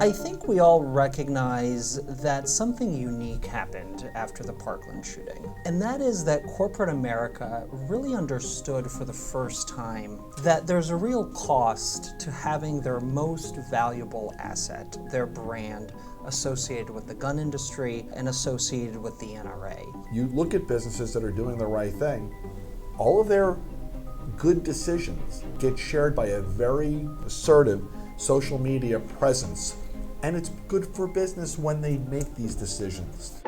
I think we all recognize that something unique happened after the Parkland shooting, and that is that corporate America really understood for the first time that there's a real cost to having their most valuable asset, their brand, associated with the gun industry and associated with the NRA. You look at businesses that are doing the right thing, all of their good decisions get shared by a very assertive social media presence, and it's good for business when they make these decisions.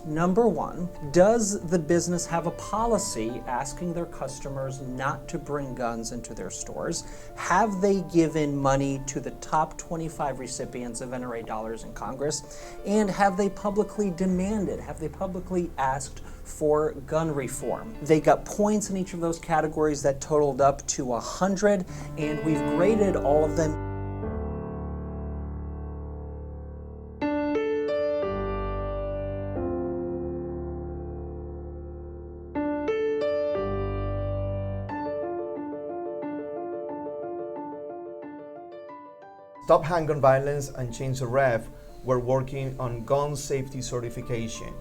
Number one, does the business have a policy asking their customers not to bring guns into their stores? Have they given money to the top 25 recipients of NRA dollars in Congress? And have they publicly demanded, have they publicly asked for gun reform? They got points in each of those categories that totaled up to 100, and we've graded all of them. Stop Handgun Violence and Change the Rev were working on gun safety certification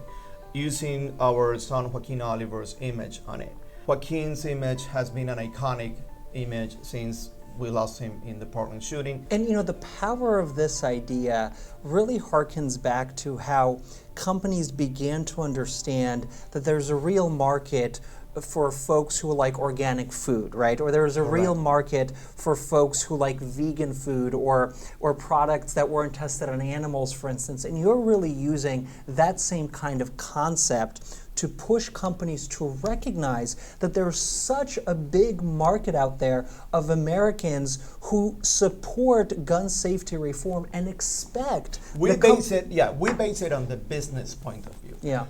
using our son Joaquin Oliver's image on it. Joaquin's image has been an iconic image since we lost him in the Parkland shooting. And you know, the power of this idea really harkens back to how companies began to understand that there's a real market for folks who like organic food, right? Or there's a real market for folks who like vegan food or products that weren't tested on animals, for instance. And you're really using that same kind of concept to push companies to recognize that there's such a big market out there of Americans who support gun safety reform and expect we base it on the business point of view. Yeah.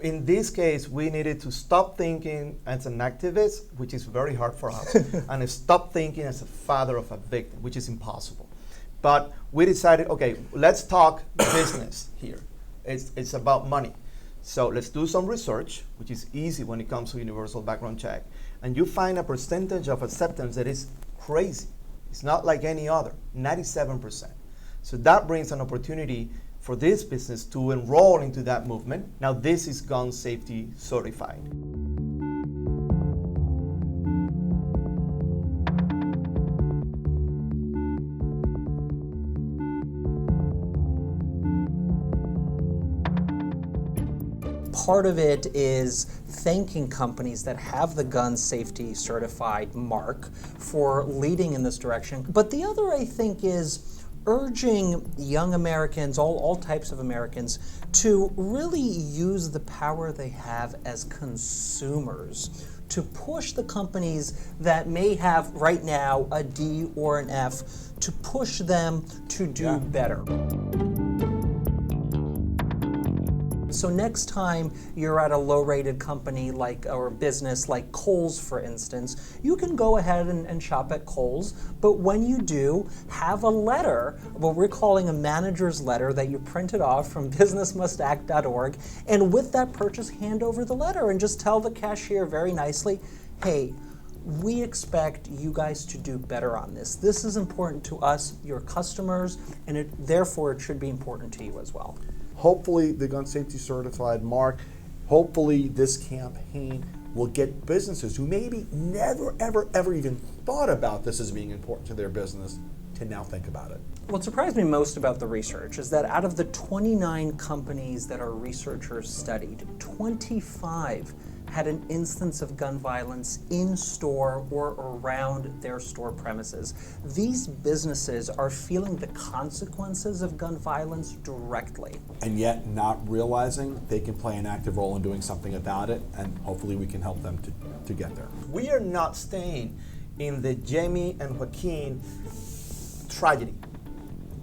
In this case, we needed to stop thinking as an activist, which is very hard for us, and stop thinking as a father of a victim, which is impossible. But we decided, okay, let's talk business here. It's about money. So let's do some research, which is easy when it comes to universal background check. And you find a percentage of acceptance that is crazy. It's not like any other, 97%. So that brings an opportunity for this business to enroll into that movement. Now this is gun safety certified. Part of it is thanking companies that have the gun safety certified mark for leading in this direction. But the other, I think, is urging young Americans, all types of Americans, to really use the power they have as consumers to push the companies that may have right now a D or an F, to push them to do better. So next time you're at a low-rated company or business like Kohl's, for instance, you can go ahead and shop at Kohl's, but when you do, have a letter, what we're calling a manager's letter, that you printed off from businessmustact.org, and with that purchase, hand over the letter and just tell the cashier very nicely, hey, we expect you guys to do better on this. This is important to us, your customers, and therefore it should be important to you as well. Hopefully the gun safety certified mark, hopefully this campaign will get businesses who maybe never, ever even thought about this as being important to their business to now think about it. What surprised me most about the research is that out of the 29 companies that our researchers studied, 25 had an instance of gun violence in store or around their store premises. These businesses are feeling the consequences of gun violence directly. And yet not realizing they can play an active role in doing something about it, and hopefully we can help them to get there. We are not staying in the Jamie and Joaquin tragedy.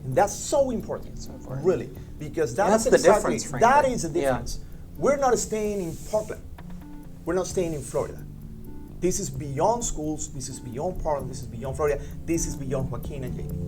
And that's so important, really, because that's the difference, frankly. That is the difference. Yeah. We're not staying in Parkland. We're not staying in Florida. This is beyond schools, this is beyond Parkland, this is beyond Florida, this is beyond Joaquin and Jamie.